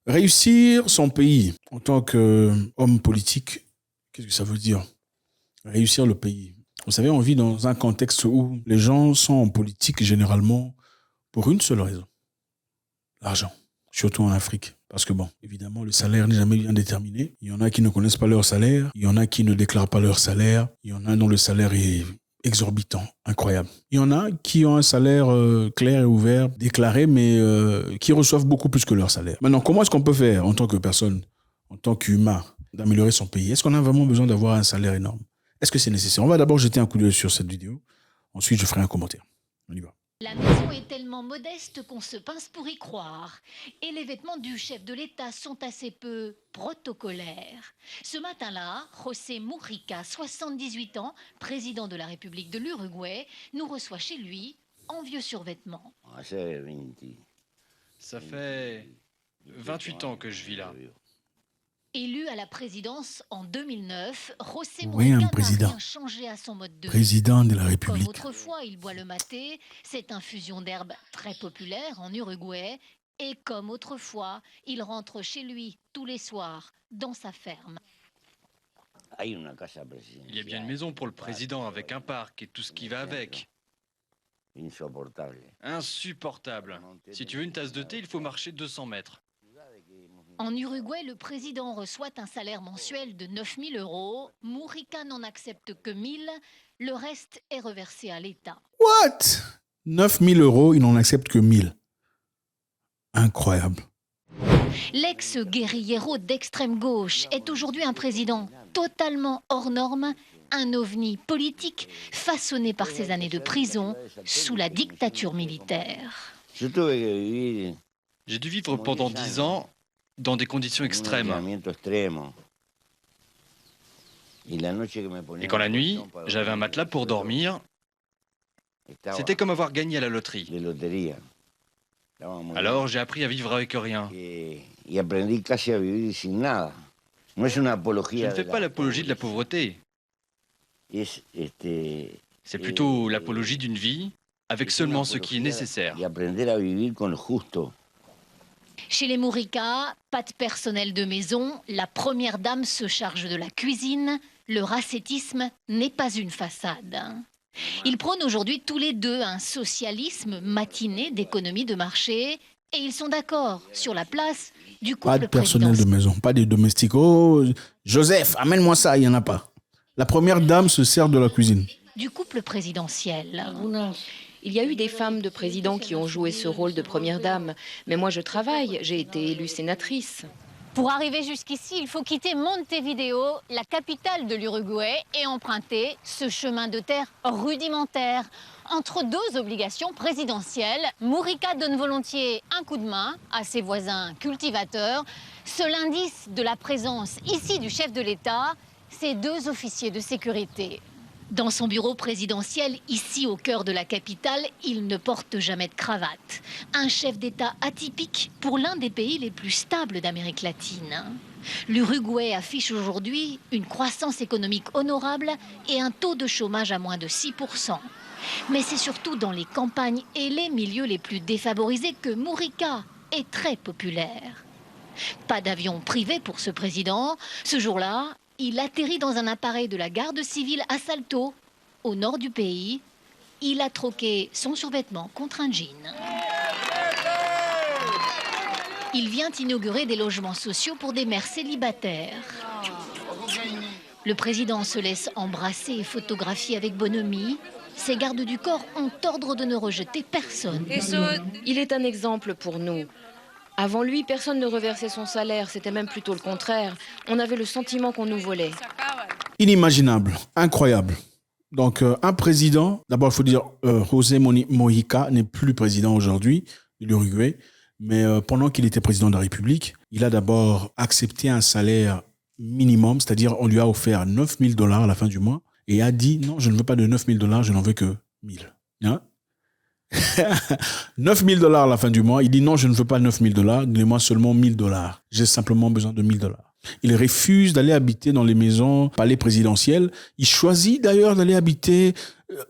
Réussir son pays en tant qu'homme politique, qu'est-ce que ça veut dire? Réussir le pays. Vous savez, on vit dans un contexte où les gens sont en politique généralement pour une seule raison, l'argent, surtout en Afrique. Parce que bon, évidemment, le salaire n'est jamais bien déterminé. Il y en a qui ne connaissent pas leur salaire, il y en a qui ne déclarent pas leur salaire, il y en a dont le salaire est exorbitant, incroyable. Il y en a qui ont un salaire clair et ouvert, déclaré, mais qui reçoivent beaucoup plus que leur salaire. Maintenant, comment est-ce qu'on peut faire en tant que personne, en tant qu'humain, d'améliorer son pays? Est-ce qu'on a vraiment besoin d'avoir un salaire énorme? Est-ce que c'est nécessaire? On va d'abord jeter un coup d'œil sur cette vidéo. Ensuite, je ferai un commentaire. On y va. La maison est tellement modeste qu'on se pince pour y croire. Et les vêtements du chef de l'État sont assez peu protocolaires. Ce matin-là, José Mujica, 78 ans, président de la République de l'Uruguay, nous reçoit chez lui en vieux survêtements. Ça fait 28 ans que je vis là. Élu à la présidence en 2009, José Oui, un Mujica n'a président. rien changé à son mode de vie. Président de la Comme République. autrefois, il boit le maté, cette infusion d'herbe très populaire en Uruguay. Et comme autrefois, il rentre chez lui tous les soirs, dans sa ferme. Il y a bien une maison pour le président avec un parc et tout ce qui va avec. Insupportable. Si tu veux une tasse de thé, il faut marcher 200 mètres. En Uruguay, le président reçoit un salaire mensuel de 9 000 €. Mujica n'en accepte que 1 000. Le reste est reversé à l'État. What? 9 000 €, il n'en accepte que 1 000. Incroyable. L'ex-guérillero d'extrême gauche est aujourd'hui un président totalement hors norme, un ovni politique façonné par ses années de prison sous la dictature militaire. J'ai dû vivre pendant 10 ans dans des conditions extrêmes. Et quand la nuit, j'avais un matelas pour dormir, c'était comme avoir gagné à la loterie. Alors j'ai appris à vivre avec rien. Je ne fais pas l'apologie de la pauvreté. C'est plutôt l'apologie d'une vie avec seulement ce qui est nécessaire. Chez les Mujica, pas de personnel de maison, la première dame se charge de la cuisine, le racetisme n'est pas une façade. Ils prônent aujourd'hui tous les deux un socialisme matiné d'économie de marché et ils sont d'accord sur la place du couple Pas de personnel de maison, pas de domestiques. Oh, Joseph, amène-moi ça, il n'y en a pas. La première dame se sert de la cuisine. Du couple présidentiel. Il y a eu des femmes de présidents qui ont joué ce rôle de première dame. Mais moi, je travaille. J'ai été élue sénatrice. Pour arriver jusqu'ici, il faut quitter Montevideo, la capitale de l'Uruguay, et emprunter ce chemin de terre rudimentaire. Entre deux obligations présidentielles, Mujica donne volontiers un coup de main à ses voisins cultivateurs. Seul indice de la présence ici du chef de l'État, ces deux officiers de sécurité. Dans son bureau présidentiel, ici au cœur de la capitale, il ne porte jamais de cravate. Un chef d'État atypique pour l'un des pays les plus stables d'Amérique latine. L'Uruguay affiche aujourd'hui une croissance économique honorable et un taux de chômage à moins de 6%. Mais c'est surtout dans les campagnes et les milieux les plus défavorisés que Mujica est très populaire. Pas d'avion privé pour ce président. Ce jour-là, il atterrit dans un appareil de la garde civile à Salto, au nord du pays. Il a troqué son survêtement contre un jean. Il vient inaugurer des logements sociaux pour des mères célibataires. Le président se laisse embrasser et photographier avec bonhomie. Ses gardes du corps ont ordre de ne rejeter personne. Il est un exemple pour nous. Avant lui, personne ne reversait son salaire, c'était même plutôt le contraire. On avait le sentiment qu'on nous volait. Inimaginable, incroyable. Donc, un président, d'abord, il faut dire, José Mujica n'est plus président aujourd'hui de l'Uruguay, mais pendant qu'il était président de la République, il a d'abord accepté un salaire minimum, c'est-à-dire on lui a offert 9 000 $ à la fin du mois, et a dit, non, je ne veux pas de 9 000 $, je n'en veux que 1 000. Hein? 9 000 $ à la fin du mois. Il dit non, je ne veux pas 9 000 $, donnez-moi seulement 1 000 $. J'ai simplement besoin de 1 000 $. Il refuse d'aller habiter dans les maisons palais présidentielles. Il choisit d'ailleurs d'aller habiter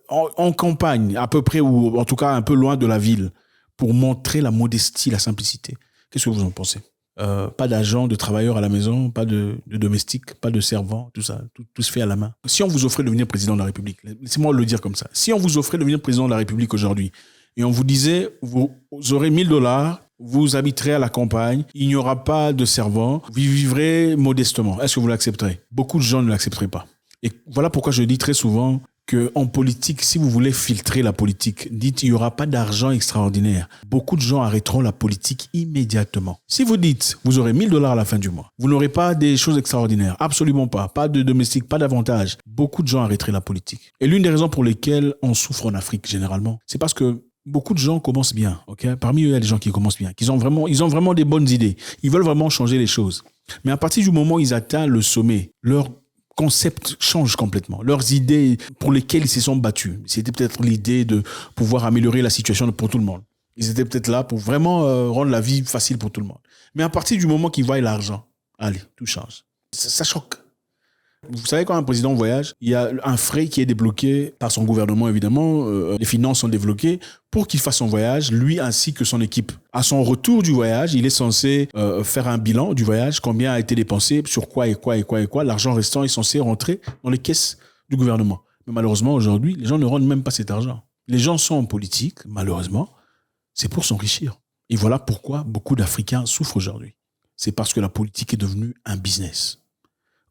en campagne, à peu près, ou en tout cas un peu loin de la ville, pour montrer la modestie, la simplicité. Qu'est-ce que vous en pensez? pas d'agents, de travailleurs à la maison, pas de domestiques, pas de servants, tout ça, tout se fait à la main. Si on vous offrait de devenir président de la République, laissez-moi le dire comme ça, si on vous offrait de devenir président de la République aujourd'hui et on vous disait, vous aurez $1000, vous habiterez à la campagne, il n'y aura pas de servants, vous vivrez modestement, est-ce que vous l'accepterez? Beaucoup de gens ne l'accepteraient pas. Et voilà pourquoi je dis très souvent qu'en politique, si vous voulez filtrer la politique, dites il n'y aura pas d'argent extraordinaire. Beaucoup de gens arrêteront la politique immédiatement. Si vous dites vous aurez $1000 à la fin du mois, vous n'aurez pas des choses extraordinaires, absolument pas de domestique, pas d'avantage. Beaucoup de gens arrêteraient la politique. Et l'une des raisons pour lesquelles on souffre en Afrique généralement, c'est parce que beaucoup de gens commencent bien. Okay? Parmi eux, il y a des gens qui commencent bien, ils ont vraiment des bonnes idées. Ils veulent vraiment changer les choses. Mais à partir du moment où ils atteignent le sommet, leur concept change complètement. Leurs idées pour lesquelles ils se sont battus, c'était peut-être l'idée de pouvoir améliorer la situation pour tout le monde. Ils étaient peut-être là pour vraiment rendre la vie facile pour tout le monde. Mais à partir du moment qu'ils voient l'argent, allez, tout change. Ça choque. Vous savez, quand un président voyage, il y a un frais qui est débloqué par son gouvernement, évidemment. Les finances sont débloquées pour qu'il fasse son voyage, lui ainsi que son équipe. À son retour du voyage, il est censé faire un bilan du voyage, combien a été dépensé, sur quoi et quoi. L'argent restant est censé rentrer dans les caisses du gouvernement. Mais malheureusement, aujourd'hui, les gens ne rendent même pas cet argent. Les gens sont en politique, malheureusement, c'est pour s'enrichir. Et voilà pourquoi beaucoup d'Africains souffrent aujourd'hui. C'est parce que la politique est devenue un business.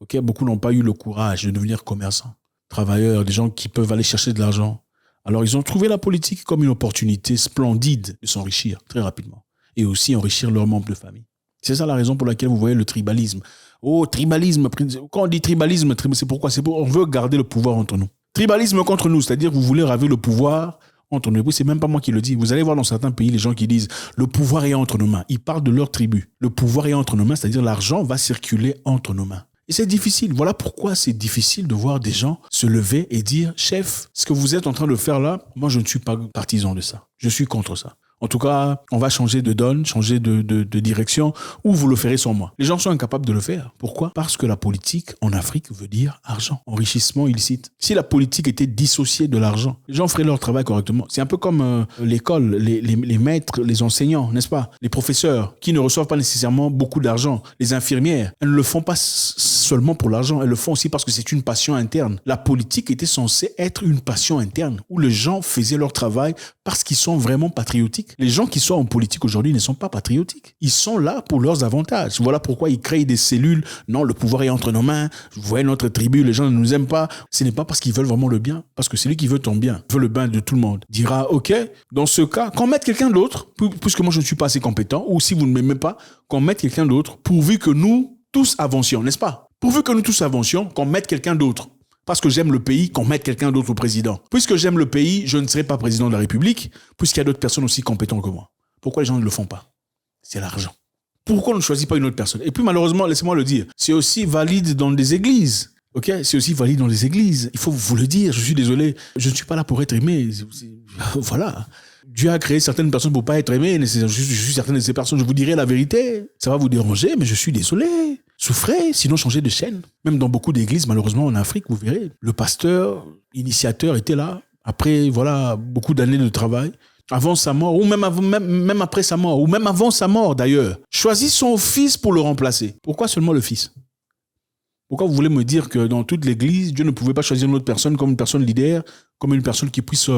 Okay, beaucoup n'ont pas eu le courage de devenir commerçants, travailleurs, des gens qui peuvent aller chercher de l'argent. Alors, ils ont trouvé la politique comme une opportunité splendide de s'enrichir très rapidement et aussi enrichir leurs membres de famille. C'est ça la raison pour laquelle vous voyez le tribalisme. Oh, tribalisme. Quand on dit tribalisme, c'est pourquoi? On veut garder le pouvoir entre nous. Tribalisme contre nous, c'est-à-dire que vous voulez raver le pouvoir entre nous. Et puis, c'est même pas moi qui le dis. Vous allez voir dans certains pays les gens qui disent le pouvoir est entre nos mains. Ils parlent de leur tribu. Le pouvoir est entre nos mains, c'est-à-dire l'argent va circuler entre nos mains. Et c'est difficile. Voilà pourquoi c'est difficile de voir des gens se lever et dire « Chef, ce que vous êtes en train de faire là, moi je ne suis pas partisan de ça. Je suis contre ça. En tout cas, on va changer de donne, changer de direction, ou vous le ferez sans moi. » Les gens sont incapables de le faire. Pourquoi? Parce que la politique en Afrique veut dire argent, enrichissement illicite. Si la politique était dissociée de l'argent, les gens feraient leur travail correctement. C'est un peu comme l'école, les maîtres, les enseignants, n'est-ce pas? Les professeurs qui ne reçoivent pas nécessairement beaucoup d'argent. Les infirmières, elles ne le font pas seulement pour l'argent, elles le font aussi parce que c'est une passion interne. La politique était censée être une passion interne où les gens faisaient leur travail parce qu'ils sont vraiment patriotiques. Les gens qui sont en politique aujourd'hui ne sont pas patriotiques. Ils sont là pour leurs avantages. Voilà pourquoi ils créent des cellules. Non, le pouvoir est entre nos mains. Vous voyez notre tribu, les gens ne nous aiment pas. Ce n'est pas parce qu'ils veulent vraiment le bien, parce que celui qui veut ton bien, veut le bien de tout le monde, dira, OK, dans ce cas, qu'on mette quelqu'un d'autre, puisque moi je ne suis pas assez compétent, ou si vous ne m'aimez pas, qu'on mette quelqu'un d'autre, pourvu que nous tous avancions, n'est-ce pas? Pourvu que nous tous avancions, qu'on mette quelqu'un d'autre. Parce que j'aime le pays, qu'on mette quelqu'un d'autre au président. Puisque j'aime le pays, je ne serai pas président de la République, puisqu'il y a d'autres personnes aussi compétentes que moi. Pourquoi les gens ne le font pas? C'est l'argent. Pourquoi on ne choisit pas une autre personne? Et puis malheureusement, laissez-moi le dire, c'est aussi valide dans des églises. Ok, c'est aussi valide dans les églises. Il faut vous le dire, je suis désolé. Je ne suis pas là pour être aimé. Voilà. Dieu a créé certaines personnes pour pas être aimées. Je suis certaine de ces personnes. Je vous dirai la vérité. Ça va vous déranger, mais je suis désolé. Souffrez, sinon changez de chaîne. Même dans beaucoup d'églises, malheureusement, en Afrique, vous verrez, le pasteur, initiateur était là. Après, voilà, beaucoup d'années de travail. Avant sa mort, ou même après sa mort, ou même avant sa mort d'ailleurs. Choisit son fils pour le remplacer. Pourquoi seulement le fils? Pourquoi vous voulez me dire que dans toute l'église, Dieu ne pouvait pas choisir une autre personne comme une personne leader, comme une personne qui puisse,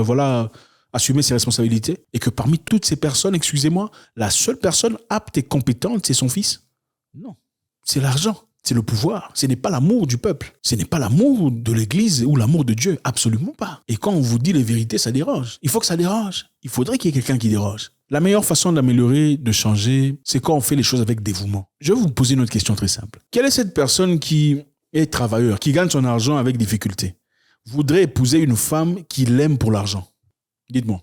assumer ses responsabilités? Et que parmi toutes ces personnes, excusez-moi, la seule personne apte et compétente, c'est son fils? Non. C'est l'argent, c'est le pouvoir. Ce n'est pas l'amour du peuple. Ce n'est pas l'amour de l'église ou l'amour de Dieu. Absolument pas. Et quand on vous dit les vérités, ça dérange. Il faut que ça dérange. Il faudrait qu'il y ait quelqu'un qui dérange. La meilleure façon d'améliorer, de changer, c'est quand on fait les choses avec dévouement. Je vais vous poser une autre question très simple. Quelle est cette personne qui est travailleur, qui gagne son argent avec difficulté, voudrait épouser une femme qui l'aime pour l'argent? Dites-moi.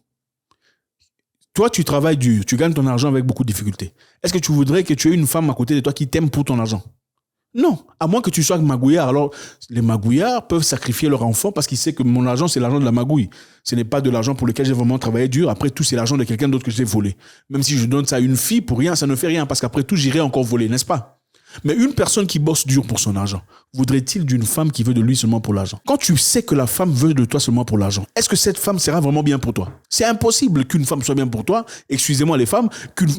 Toi, tu travailles dur, tu gagnes ton argent avec beaucoup de difficultés. Est-ce que tu voudrais que tu aies une femme à côté de toi qui t'aime pour ton argent? Non, à moins que tu sois magouillard. Alors, les magouillards peuvent sacrifier leur enfant parce qu'ils savent que mon argent, c'est l'argent de la magouille. Ce n'est pas de l'argent pour lequel j'ai vraiment travaillé dur. Après tout, c'est l'argent de quelqu'un d'autre que j'ai volé. Même si je donne ça à une fille, pour rien, ça ne fait rien parce qu'après tout, j'irai encore voler, n'est-ce pas? Mais une personne qui bosse dur pour son argent, voudrait-il d'une femme qui veut de lui seulement pour l'argent? Quand tu sais que la femme veut de toi seulement pour l'argent, est-ce que cette femme sera vraiment bien pour toi? C'est impossible qu'une femme soit bien pour toi, excusez-moi les femmes,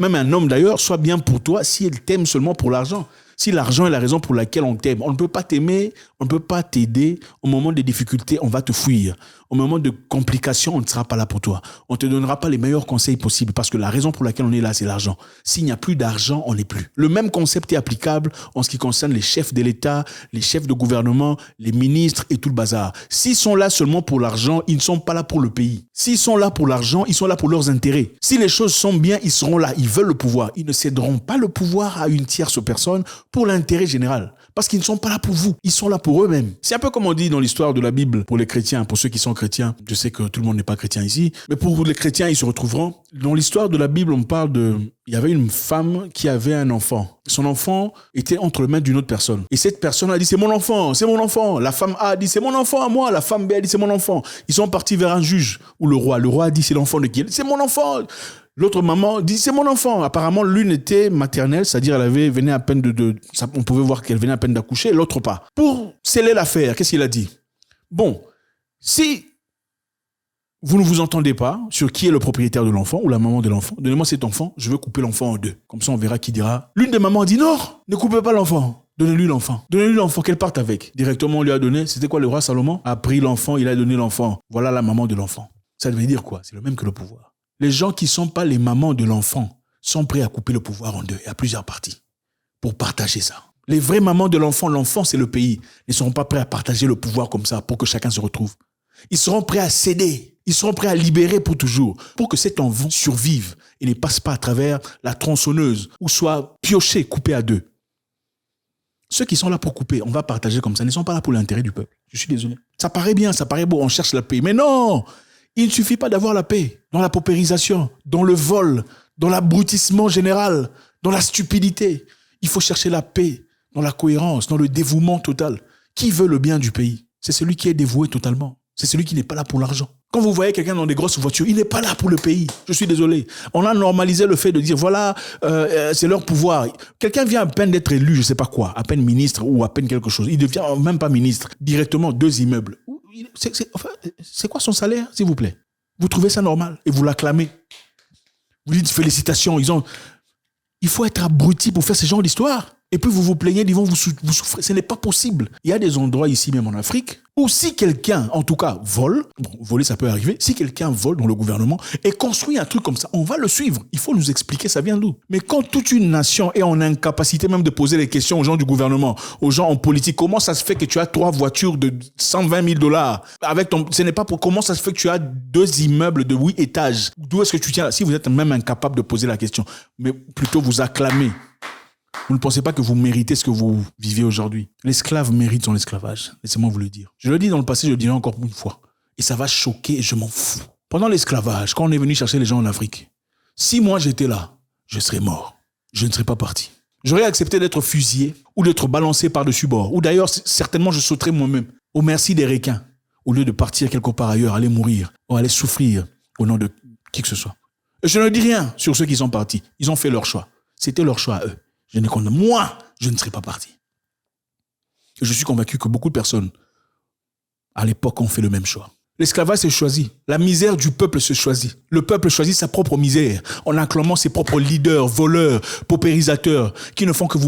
même un homme d'ailleurs soit bien pour toi si elle t'aime seulement pour l'argent. Si l'argent est la raison pour laquelle on t'aime, on ne peut pas t'aimer, on ne peut pas t'aider. Au moment des difficultés, on va te fuir. Au moment de complications, on ne sera pas là pour toi. On ne te donnera pas les meilleurs conseils possibles parce que la raison pour laquelle on est là, c'est l'argent. S'il n'y a plus d'argent, on n'est plus. Le même concept est applicable en ce qui concerne les chefs de l'État, les chefs de gouvernement, les ministres et tout le bazar. S'ils sont là seulement pour l'argent, ils ne sont pas là pour le pays. S'ils sont là pour l'argent, ils sont là pour leurs intérêts. Si les choses sont bien, ils seront là. Ils veulent le pouvoir. Ils ne céderont pas le pouvoir à une tierce personne pour l'intérêt général. Parce qu'ils ne sont pas là pour vous. Ils sont là pour eux-mêmes. C'est un peu comme on dit dans l'histoire de la Bible pour les chrétiens, pour ceux qui sont chrétiens. Je sais que tout le monde n'est pas chrétien ici, mais pour les chrétiens, ils se retrouveront. Dans l'histoire de la Bible, on parle il y avait une femme qui avait un enfant. Son enfant était entre les mains d'une autre personne. Et cette personne a dit, c'est mon enfant, c'est mon enfant. La femme A a dit, c'est mon enfant à moi. La femme B a dit, c'est mon enfant. Ils sont partis vers un juge ou le roi. Le roi a dit, c'est l'enfant de qui? C'est mon enfant. L'autre maman dit, c'est mon enfant. Apparemment, l'une était maternelle, c'est-à-dire elle venait à peine on pouvait voir qu'elle venait à peine d'accoucher, l'autre pas. Pour sceller l'affaire, qu'est-ce qu'il a dit? Bon, si vous ne vous entendez pas sur qui est le propriétaire de l'enfant ou la maman de l'enfant, donnez-moi cet enfant, je vais couper l'enfant en deux. Comme ça, on verra qui dira. L'une des mamans a dit, non, ne coupez pas l'enfant. Donnez-lui l'enfant. Donnez-lui l'enfant, qu'elle parte avec. Directement, on lui a donné, c'était quoi, le roi Salomon a pris l'enfant, il a donné l'enfant. Voilà la maman de l'enfant. Ça veut dire quoi? C'est le même que le pouvoir. Les gens qui ne sont pas les mamans de l'enfant sont prêts à couper le pouvoir en deux et à plusieurs parties pour partager ça. Les vraies mamans de l'enfant c'est le pays, ne seront pas prêts à partager le pouvoir comme ça pour que chacun se retrouve. Ils seront prêts à céder, ils seront prêts à libérer pour toujours, pour que cet enfant survive et ne passe pas à travers la tronçonneuse ou soit pioché, coupé à deux. Ceux qui sont là pour couper, on va partager comme ça, ne sont pas là pour l'intérêt du peuple. Je suis désolé. Ça paraît bien, ça paraît beau, on cherche la paix. Mais non! Il ne suffit pas d'avoir la paix dans la paupérisation, dans le vol, dans l'abrutissement général, dans la stupidité. Il faut chercher la paix dans la cohérence, dans le dévouement total. Qui veut le bien du pays? C'est celui qui est dévoué totalement. C'est celui qui n'est pas là pour l'argent. Quand vous voyez quelqu'un dans des grosses voitures, il n'est pas là pour le pays. Je suis désolé. On a normalisé le fait de dire, voilà, c'est leur pouvoir. Quelqu'un vient à peine d'être élu, je ne sais pas quoi, à peine ministre ou à peine quelque chose. Il ne devient même pas ministre. Directement, 2 immeubles. C'est quoi son salaire, s'il vous plaît? Vous trouvez ça normal et vous l'acclamez. Vous dites félicitations. Il faut être abruti pour faire ce genre d'histoire. Et puis vous vous plaignez, vous souffrez. Ce n'est pas possible. Il y a des endroits ici, même en Afrique, où si quelqu'un, en tout cas, vole, voler ça peut arriver, si quelqu'un vole dans le gouvernement et construit un truc comme ça, on va le suivre. Il faut nous expliquer ça vient d'où. Mais quand toute une nation est en incapacité même de poser les questions aux gens du gouvernement, aux gens en politique, comment ça se fait que tu as 3 voitures de 120 000 $, ce n'est pas pour comment ça se fait que tu as 2 immeubles de 8 étages. D'où est-ce que tu tiens? Si vous êtes même incapable de poser la question, mais plutôt vous acclamer. Vous ne pensez pas que vous méritez ce que vous vivez aujourd'hui. L'esclave mérite son esclavage. Laissez-moi vous le dire. Je le dis dans le passé, je le dirai encore une fois. Et ça va choquer et je m'en fous. Pendant l'esclavage, quand on est venu chercher les gens en Afrique, si moi j'étais là, je serais mort. Je ne serais pas parti. J'aurais accepté d'être fusillé ou d'être balancé par-dessus bord. Ou d'ailleurs, certainement, je sauterais moi-même au merci des requins au lieu de partir quelque part ailleurs, aller mourir ou aller souffrir au nom de qui que ce soit. Et je ne dis rien sur ceux qui sont partis. Ils ont fait leur choix. C'était leur choix à eux. Moi, je ne serais pas parti. Et je suis convaincu que beaucoup de personnes, à l'époque, ont fait le même choix. L'esclavage s'est choisi. La misère du peuple se choisit. Le peuple choisit sa propre misère en acclamant ses propres leaders, voleurs, paupérisateurs, qui ne font que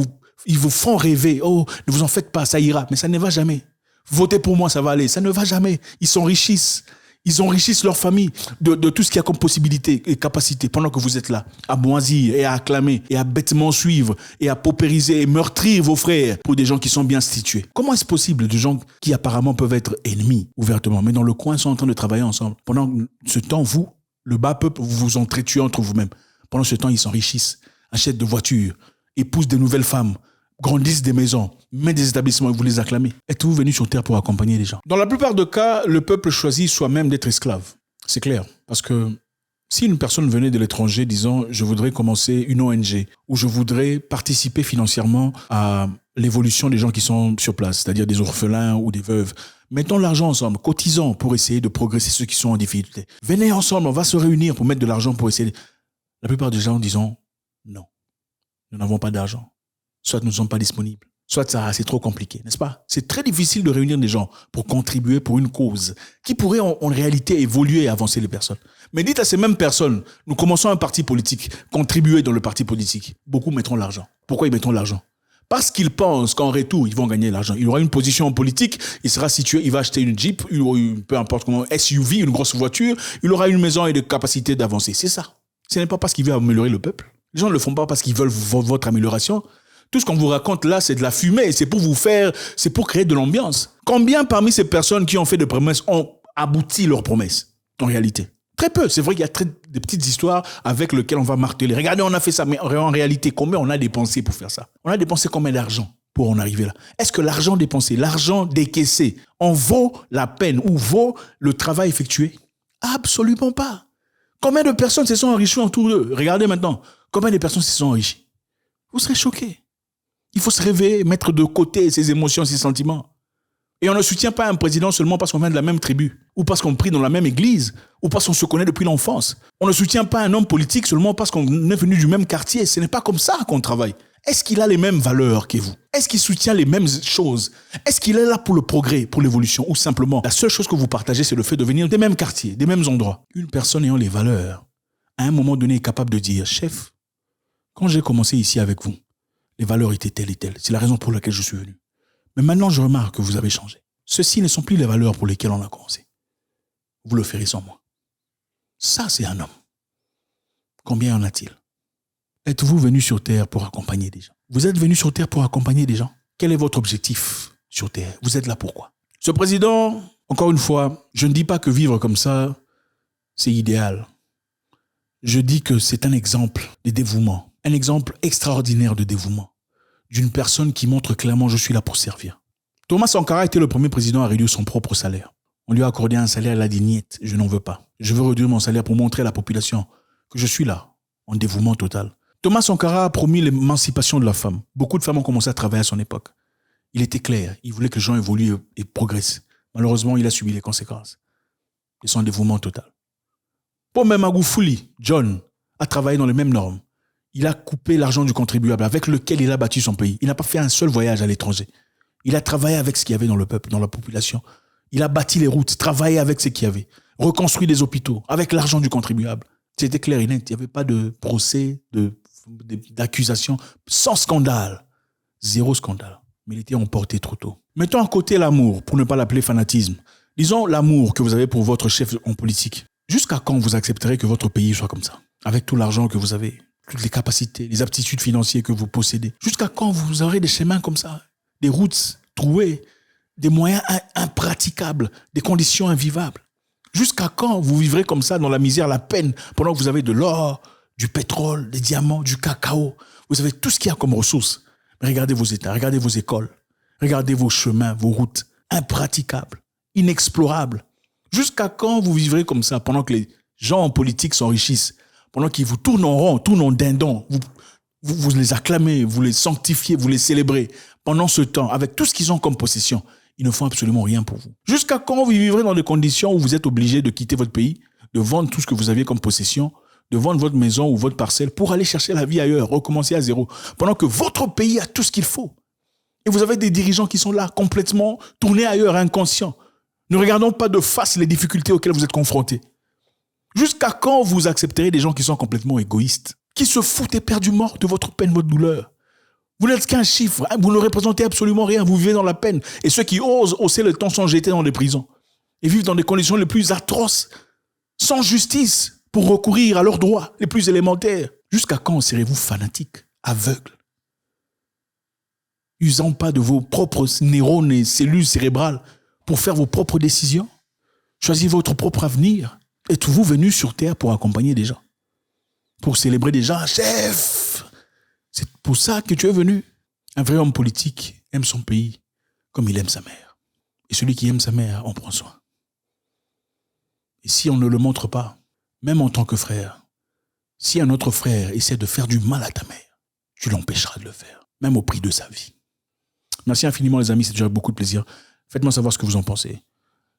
ils vous font rêver. Oh, ne vous en faites pas, ça ira. Mais ça ne va jamais. Votez pour moi, ça va aller. Ça ne va jamais. Ils s'enrichissent. Ils enrichissent leur famille de tout ce qu'il y a comme possibilité et capacité pendant que vous êtes là, à moisir et à acclamer et à bêtement suivre et à paupériser et meurtrir vos frères pour des gens qui sont bien situés. Comment est-ce possible de gens qui apparemment peuvent être ennemis ouvertement, mais dans le coin sont en train de travailler ensemble? Pendant ce temps, vous, le bas peuple, vous vous entretuez entre vous-même. Pendant ce temps, ils s'enrichissent, achètent de voitures, épousent de nouvelles femmes, grandissent des maisons, mettent des établissements et vous les acclamez. Êtes-vous venu sur terre pour accompagner les gens? Dans la plupart des cas, le peuple choisit soi-même d'être esclave. C'est clair. Parce que si une personne venait de l'étranger disant « je voudrais commencer une ONG » ou « je voudrais participer financièrement à l'évolution des gens qui sont sur place », c'est-à-dire des orphelins ou des veuves, mettons l'argent ensemble, cotisons pour essayer de progresser ceux qui sont en difficulté. Venez ensemble, on va se réunir pour mettre de l'argent pour essayer. La plupart des gens disent « non, nous n'avons pas d'argent. soit ne sont pas disponibles, soit c'est trop compliqué, n'est-ce pas? C'est très difficile de réunir des gens pour contribuer pour une cause qui pourrait en réalité évoluer et avancer les personnes. Mais dites à ces mêmes personnes, nous commençons un parti politique, contribuer dans le parti politique. Beaucoup mettront l'argent. Pourquoi ils mettront l'argent? Parce qu'ils pensent qu'en retour, ils vont gagner l'argent. Il aura une position politique, il sera situé, il va acheter une Jeep, peu importe comment, SUV, une grosse voiture, il aura une maison et des capacités d'avancer. C'est ça. Ce n'est pas parce qu'il veut améliorer le peuple. Les gens ne le font pas parce qu'ils veulent votre amélioration. Tout ce qu'on vous raconte là, c'est de la fumée. C'est pour créer de l'ambiance. Combien parmi ces personnes qui ont fait des promesses ont abouti leurs promesses, en réalité? Très peu. C'est vrai qu'il y a des petites histoires avec lesquelles on va marteler. Regardez, on a fait ça, mais en réalité, combien on a dépensé pour faire ça? On a dépensé combien d'argent pour en arriver là? Est-ce que l'argent dépensé, l'argent décaissé, en vaut la peine ou vaut le travail effectué? Absolument pas. Combien de personnes se sont enrichies autour d'eux? Regardez maintenant. Combien de personnes se sont enrichies? Vous serez choqués. Il faut se réveiller, mettre de côté ses émotions, ses sentiments. Et on ne soutient pas un président seulement parce qu'on vient de la même tribu, ou parce qu'on prie dans la même église, ou parce qu'on se connaît depuis l'enfance. On ne soutient pas un homme politique seulement parce qu'on est venu du même quartier. Ce n'est pas comme ça qu'on travaille. Est-ce qu'il a les mêmes valeurs que vous? Est-ce qu'il soutient les mêmes choses? Est-ce qu'il est là pour le progrès, pour l'évolution? Ou simplement, la seule chose que vous partagez, c'est le fait de venir des mêmes quartiers, des mêmes endroits. Une personne ayant les valeurs, à un moment donné, est capable de dire, chef, quand j'ai commencé ici avec vous, les valeurs étaient telles et telles. C'est la raison pour laquelle je suis venu. Mais maintenant, je remarque que vous avez changé. Ceci ne sont plus les valeurs pour lesquelles on a commencé. Vous le ferez sans moi. Ça, c'est un homme. Combien en a-t-il? Êtes-vous venu sur Terre pour accompagner des gens? Vous êtes venu sur Terre pour accompagner des gens? Quel est votre objectif sur Terre? Vous êtes là pourquoi? Ce président, encore une fois, je ne dis pas que vivre comme ça, c'est idéal. Je dis que c'est un exemple de dévouement. Un exemple extraordinaire de dévouement. D'une personne qui montre clairement « je suis là pour servir ». Thomas Sankara était le premier président à réduire son propre salaire. On lui a accordé un salaire, il a dit « niet, je n'en veux pas. Je veux réduire mon salaire pour montrer à la population que je suis là, en dévouement total ». Thomas Sankara a promis l'émancipation de la femme. Beaucoup de femmes ont commencé à travailler à son époque. Il était clair, il voulait que les gens évoluent et progressent. Malheureusement, il a subi les conséquences de son dévouement total. Paul Magufuli, John, a travaillé dans les mêmes normes. Il a coupé l'argent du contribuable avec lequel il a bâti son pays. Il n'a pas fait un seul voyage à l'étranger. Il a travaillé avec ce qu'il y avait dans le peuple, dans la population. Il a bâti les routes, travaillé avec ce qu'il y avait. Reconstruit des hôpitaux avec l'argent du contribuable. C'était clair et net. Il n'y avait pas de procès, d'accusation, sans scandale. Zéro scandale. Mais il était emporté trop tôt. Mettons à côté l'amour, pour ne pas l'appeler fanatisme. Disons l'amour que vous avez pour votre chef en politique. Jusqu'à quand vous accepterez que votre pays soit comme ça? Avec tout l'argent que vous avez, toutes les capacités, les aptitudes financières que vous possédez. Jusqu'à quand vous aurez des chemins comme ça? Des routes trouées, des moyens impraticables, des conditions invivables. Jusqu'à quand vous vivrez comme ça dans la misère, la peine, pendant que vous avez de l'or, du pétrole, des diamants, du cacao? Vous avez tout ce qu'il y a comme ressources. Mais regardez vos États, regardez vos écoles, regardez vos chemins, vos routes, impraticables, inexplorables. Jusqu'à quand vous vivrez comme ça pendant que les gens en politique s'enrichissent, pendant qu'ils vous tournent en rond, tournent en dindon, vous les acclamez, vous les sanctifiez, vous les célébrez. Pendant ce temps, avec tout ce qu'ils ont comme possession, ils ne font absolument rien pour vous. Jusqu'à quand vous vivrez dans des conditions où vous êtes obligé de quitter votre pays, de vendre tout ce que vous aviez comme possession, de vendre votre maison ou votre parcelle pour aller chercher la vie ailleurs, recommencer à zéro, pendant que votre pays a tout ce qu'il faut. Et vous avez des dirigeants qui sont là, complètement tournés ailleurs, inconscients. Ne regardons pas de face les difficultés auxquelles vous êtes confrontés. Jusqu'à quand vous accepterez des gens qui sont complètement égoïstes, qui se foutent éperdument de votre peine, votre douleur? Vous n'êtes qu'un chiffre, vous ne représentez absolument rien, vous vivez dans la peine. Et ceux qui osent hausser le ton sont jetés dans des prisons et vivent dans des conditions les plus atroces, sans justice, pour recourir à leurs droits les plus élémentaires. Jusqu'à quand serez-vous fanatiques, aveugles, usant pas de vos propres neurones et cellules cérébrales pour faire vos propres décisions? Choisir votre propre avenir? Êtes-vous venu sur Terre pour accompagner des gens? Pour célébrer des gens? Chef! C'est pour ça que tu es venu. Un vrai homme politique aime son pays comme il aime sa mère. Et celui qui aime sa mère en prend soin. Et si on ne le montre pas, même en tant que frère, si un autre frère essaie de faire du mal à ta mère, tu l'empêcheras de le faire, même au prix de sa vie. Merci infiniment les amis, c'est déjà beaucoup de plaisir. Faites-moi savoir ce que vous en pensez.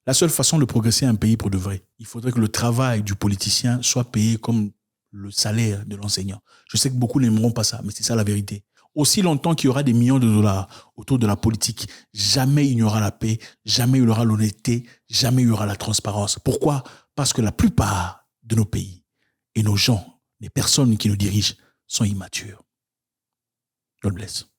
La seule façon de progresser un pays pour de vrai, il faudrait que le travail du politicien soit payé comme le salaire de l'enseignant. Je sais que beaucoup n'aimeront pas ça, mais c'est ça la vérité. Aussi longtemps qu'il y aura des millions de dollars autour de la politique, jamais il n'y aura la paix, jamais il y aura l'honnêteté, jamais il y aura la transparence. Pourquoi? Parce que la plupart de nos pays et nos gens, les personnes qui nous dirigent, sont immatures. God bless.